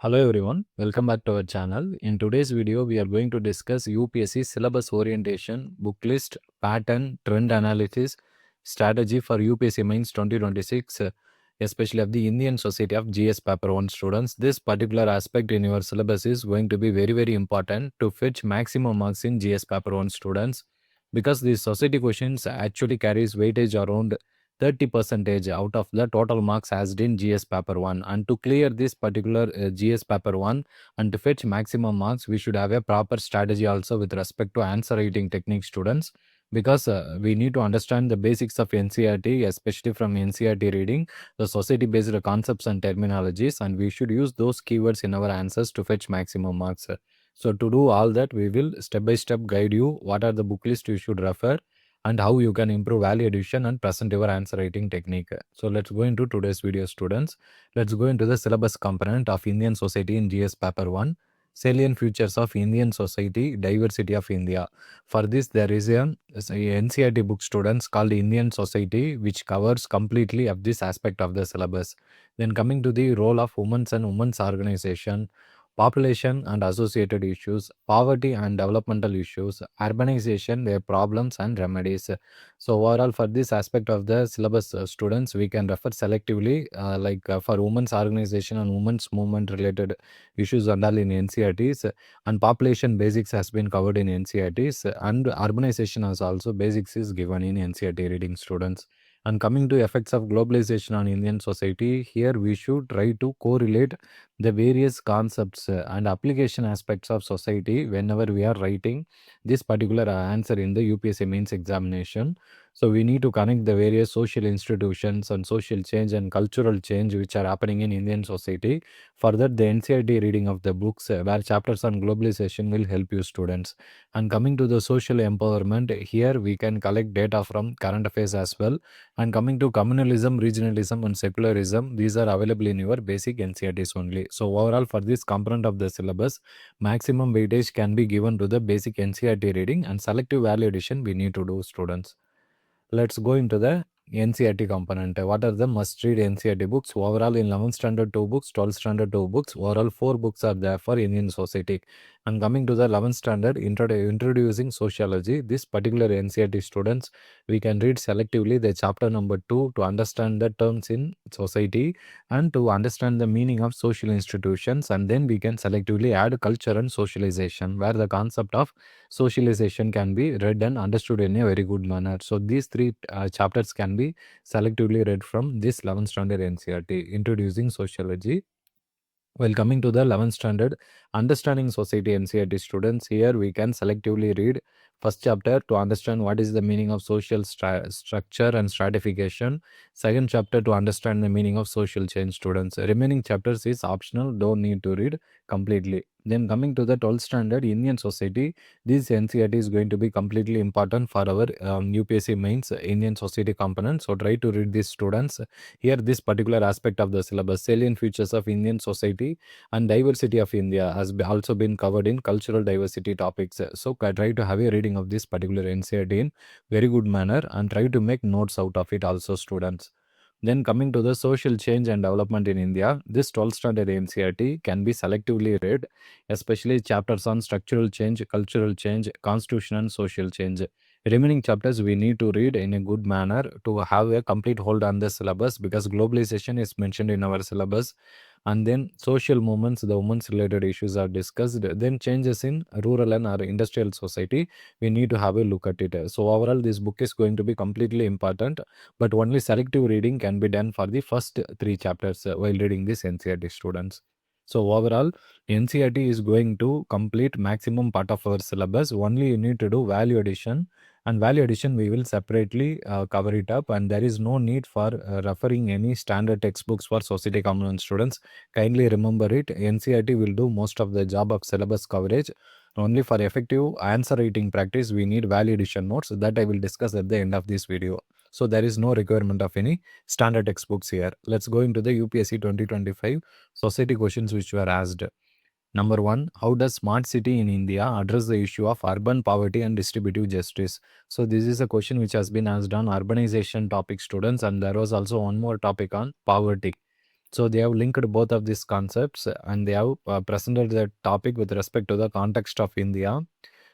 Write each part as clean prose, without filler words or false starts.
Hello everyone, welcome back to our channel. In today's video, we are going to discuss UPSC syllabus orientation, book list, pattern, trend analysis, strategy for UPSC Mains 2026, especially of the Indian Society of GS Paper 1 students. This particular aspect in your syllabus is going to be very important to fetch maximum marks in GS Paper 1 students because these society questions actually carries weightage around 30 percentage out of the total marks as in GS paper 1, and to clear this particular GS paper 1 and to fetch maximum marks we should have a proper strategy also with respect to answer writing technique students, because we need to understand the basics of NCERT, especially from NCERT reading the society based concepts and terminologies, and we should use those keywords in our answers to fetch maximum marks. So to do all that, we will step by step guide you what are the book list you should refer and how you can improve value addition and present your answer writing technique. So let's go into today's video, students. Let's go into the syllabus component of Indian Society in GS paper 1, salient features of Indian society, diversity of India. For this, there is a NCERT book, students, called Indian Society, which covers completely of this aspect of the syllabus. Then coming to the role of women's and women's organization, population and associated issues, poverty and developmental issues, urbanization, their problems and remedies. So overall, for this aspect of the syllabus, students, we can refer selectively, for women's organization and women's movement related issues and all in NCERTs, and population basics has been covered in NCERTs, and urbanization as also basics is given in NCERT reading, students. And coming to effects of globalization on Indian society, here we should try to correlate the various concepts and application aspects of society whenever we are writing this particular answer in the UPSC mains examination. So we need to connect the various social institutions and social change and cultural change which are happening in Indian society. Further, the NCERT reading of the books where chapters on globalization will help you, students. And coming to the social empowerment, here we can collect data from current affairs as well. And coming to communalism, regionalism, and secularism, these are available in your basic NCERTs only. So overall, for this component of the syllabus, maximum weightage can be given to the basic NCERT reading, and selective value addition we need to do, students. Let's go into the NCERT component. What are the must-read NCERT books? Overall, in 11th standard 2 books, 12th standard 2 books, overall 4 books are there for Indian society. And coming to the 11th standard, introducing sociology, this particular NCERT students, we can read selectively the chapter number 2 to understand the terms in society and to understand the meaning of social institutions, and then we can selectively add culture and socialization, where the concept of socialization can be read and understood in a very good manner. So these three chapters can be selectively read from this 11th standard NCERT, introducing sociology. While coming to the 11th standard, understanding society NCERT students, here we can selectively read first chapter to understand what is the meaning of social structure and stratification. Second chapter to understand the meaning of social change, students. Remaining chapters is optional, don't need to read completely. Then coming to the 12th standard Indian society, this NCERT is going to be completely important for our UPSC mains Indian society component. So try to read these, students. Here, this particular aspect of the syllabus, salient features of Indian society and diversity of India, has also been covered in cultural diversity topics. So try to have a reading of this particular NCERT in very good manner and try to make notes out of it also, students. Then coming to the social change and development in India, this 12th standard NCERT can be selectively read, especially chapters on structural change, cultural change, constitution and social change. Remaining chapters we need to read in a good manner to have a complete hold on the syllabus, because globalization is mentioned in our syllabus, and then social movements, the women's related issues are discussed, then changes in rural and our industrial society, we need to have a look at it. So overall, this book is going to be completely important, but only selective reading can be done for the first 3 chapters while reading this NCERT, students. So overall, NCERT is going to complete maximum part of our syllabus. Only you need to do value addition, and value addition we will separately cover it up, and there is no need for referring any standard textbooks for society component, students. Kindly remember it, NCERT will do most of the job of syllabus coverage. Only for effective answer writing practice we need value addition notes, that I will discuss at the end of this video. So there is no requirement of any standard textbooks here. Let's go into the UPSC 2025 society questions which were asked. Number 1, how does smart city in India address the issue of urban poverty and distributive justice? So this is a question which has been asked on urbanization topic, students, and there was also one more topic on poverty. So they have linked both of these concepts and they have presented the topic with respect to the context of India.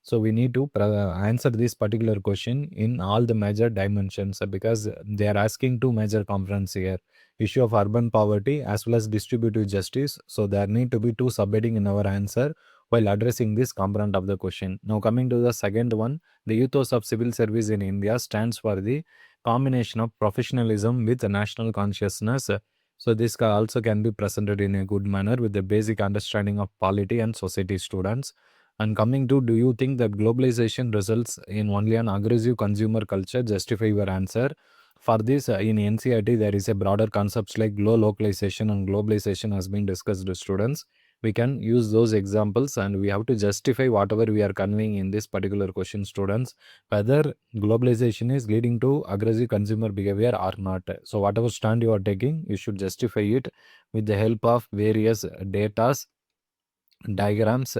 So we need to answer this particular question in all the major dimensions because they are asking two major components here: issue of urban poverty as well as distributive justice. So there need to be two subheading in our answer while addressing this component of the question. Now coming to the second one, the ethos of civil service in India stands for the combination of professionalism with national consciousness. So this also can be presented in a good manner with the basic understanding of polity and society students. And coming to, do you think that globalization results in only an aggressive consumer culture? Justify your answer. For this, in NCERT, there is a broader concepts like localization and globalization has been discussed to students. We can use those examples and we have to justify whatever we are conveying in this particular question, students, whether globalization is leading to aggressive consumer behavior or not. So whatever stand you are taking, you should justify it with the help of various data, diagrams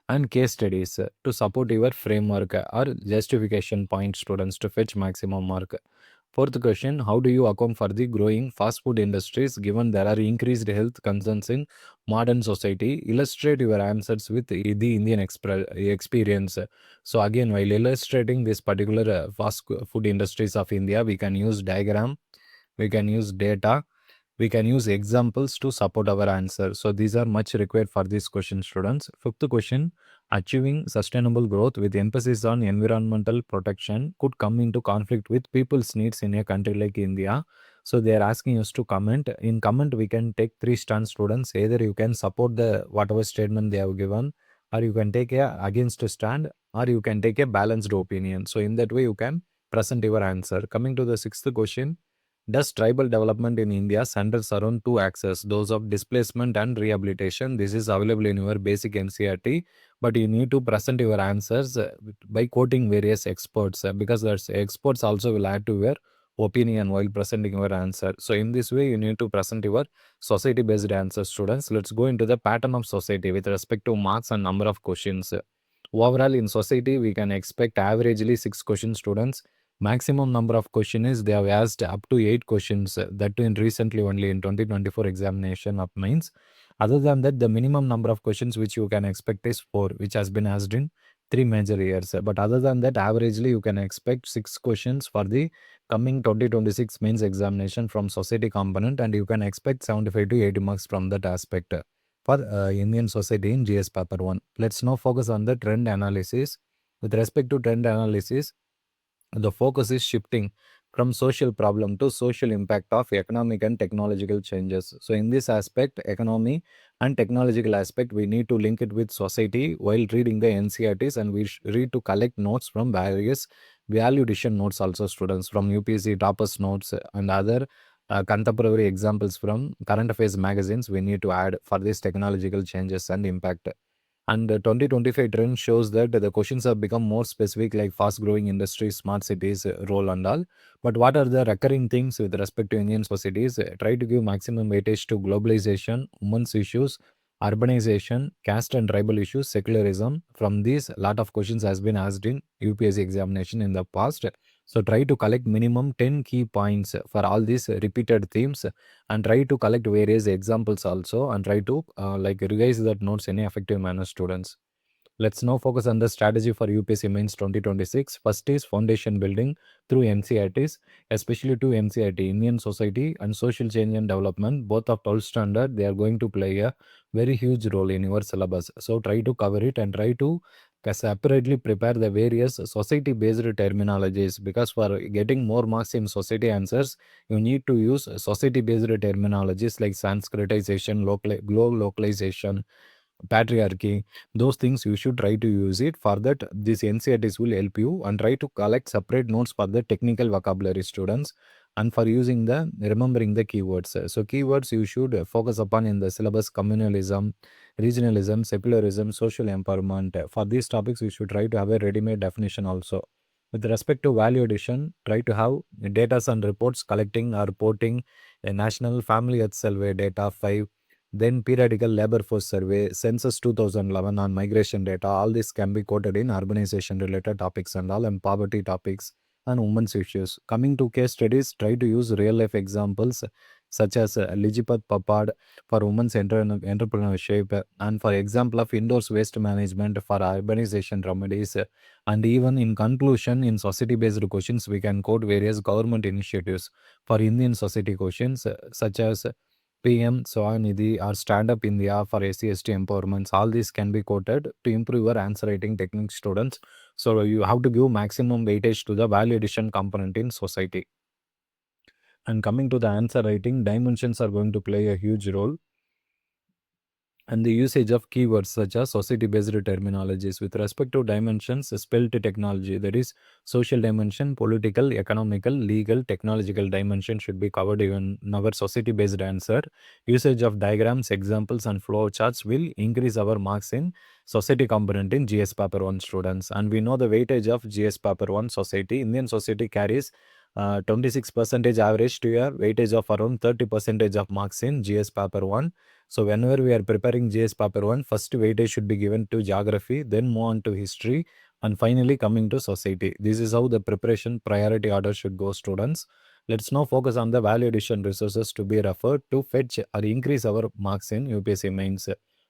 and case studies to support your framework or justification point, students, to fetch maximum mark. Fourth question, how do you account for the growing fast food industries given there are increased health concerns in modern society? Illustrate your answers with the Indian experience. So again, while illustrating this particular fast food industries of India, we can use diagram, we can use data, we can use examples to support our answer. So these are much required for this question, students. Fifth question, achieving sustainable growth with emphasis on environmental protection could come into conflict with people's needs in a country like India. So they are asking us to comment. In comment, we can take three stands, students. Either you can support the whatever statement they have given, or you can take a against a stand, or you can take a balanced opinion. So in that way, you can present your answer. Coming to the sixth question, does tribal development in India centers around two axes, those of displacement and rehabilitation? This is available in your basic NCERT, but you need to present your answers by quoting various experts because there's experts also will add to your opinion while presenting your answer. So in this way, you need to present your society-based answers, students. Let's go into the pattern of society with respect to marks and number of questions. Overall, in society, we can expect averagely 6 questions, students. Maximum number of questions is they have asked up to 8 questions, that too in recently only in 2024 examination of mains. Other than that, the minimum number of questions which you can expect is 4, which has been asked in 3 major years. But other than that, averagely you can expect 6 questions for the coming 2026 mains examination from society component, and you can expect 75 to 80 marks from that aspect for Indian society in GS paper 1. Let's now focus on the trend analysis. With respect to trend analysis, the focus is shifting from social problem to social impact of economic and technological changes. So in this aspect, economy and technological aspect, we need to link it with society while reading the NCERTs, and we read to collect notes from various value addition notes also, students, from UPSC toppers notes and other contemporary examples from current affairs magazines we need to add for these technological changes and impact. And the 2025 trend shows that the questions have become more specific, like fast growing industries, smart cities, role and all. But what are the recurring things with respect to Indian societies? Try to give maximum weightage to globalization, women's issues, urbanization, caste and tribal issues, secularism. From these, a lot of questions has been asked in UPSC examination in the past. So try to collect minimum 10 key points for all these repeated themes, and try to collect various examples also, and try to like revise that notes in a effective manner, students. Let's now focus on the strategy for UPSC Mains 2026. First is foundation building through NCERTs, especially to NCERT, Indian Society and Social Change and Development. Both of 12th standard, they are going to play a very huge role in your syllabus. So try to cover it and try to separately prepare the various society-based terminologies, because for getting more marks in society answers, you need to use society-based terminologies like Sanskritization, localization, patriarchy. Those things you should try to use it. For that, this NCERTs will help you, and try to collect separate notes for the technical vocabulary, students, and for using the remembering the keywords. So keywords you should focus upon in the syllabus: communalism, regionalism, secularism, social empowerment. For these topics, you should try to have a ready-made definition also. With respect to value addition, try to have data and reports collecting or reporting a national family health survey data 5, then periodical labor force survey, census 2011 on migration data. All this can be quoted in urbanization related topics and all, and poverty topics and women's issues. Coming to case studies, try to use real life examples, such as Lijipat Papad for women's entrepreneurship, and for example of indoors waste management for urbanization remedies. And even in conclusion, in society-based questions, we can quote various government initiatives for Indian society questions, such as PM Swanidhi or Stand Up India for SC/ST empowerments. All these can be quoted to improve your answer writing technique, students. So you have to give maximum weightage to the value addition component in society. And coming to the answer writing, dimensions are going to play a huge role, and the usage of keywords such as society-based terminologies with respect to dimensions spelled technology, that is social dimension, political, economical, legal, technological dimension should be covered even in our society-based answer. Usage of diagrams, examples and flow charts will increase our marks in society component in GS paper 1, students. And we know the weightage of GS paper 1 society. Indian society carries 26% average to a weightage of around 30% of marks in GS paper 1. So whenever we are preparing GS paper 1, first weightage should be given to geography, then move on to history, and finally coming to society. This is how the preparation priority order should go, students. Let's now focus on the value addition resources to be referred to fetch or increase our marks in UPSC Mains.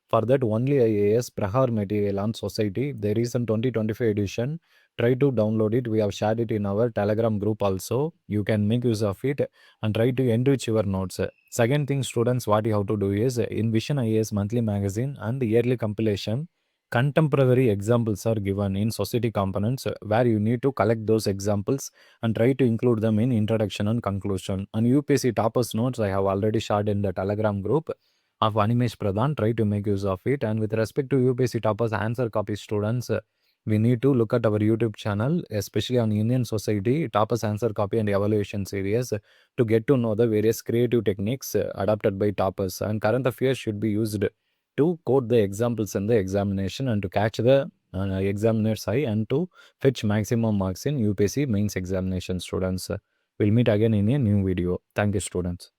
For that, only IAS Prahar material on society, there is a 2025 edition. Try to download it. We have shared it in our Telegram group also. You can make use of it and try to enrich your notes. Second thing, students, what you have to do is in Vision IAS monthly magazine and yearly compilation, contemporary examples are given in society components where you need to collect those examples and try to include them in introduction and conclusion. And UPSC toppers notes I have already shared in the Telegram group of Animesh Pradhan. Try to make use of it. And with respect to UPSC toppers answer copy, students, we need to look at our YouTube channel, especially on Indian Society, toppers answer copy and evaluation series, to get to know the various creative techniques adopted by toppers. And current affairs should be used to quote the examples in the examination and to catch the examiner's eye and to fetch maximum marks in UPSC mains examination, students. We'll meet again in a new video. Thank you, students.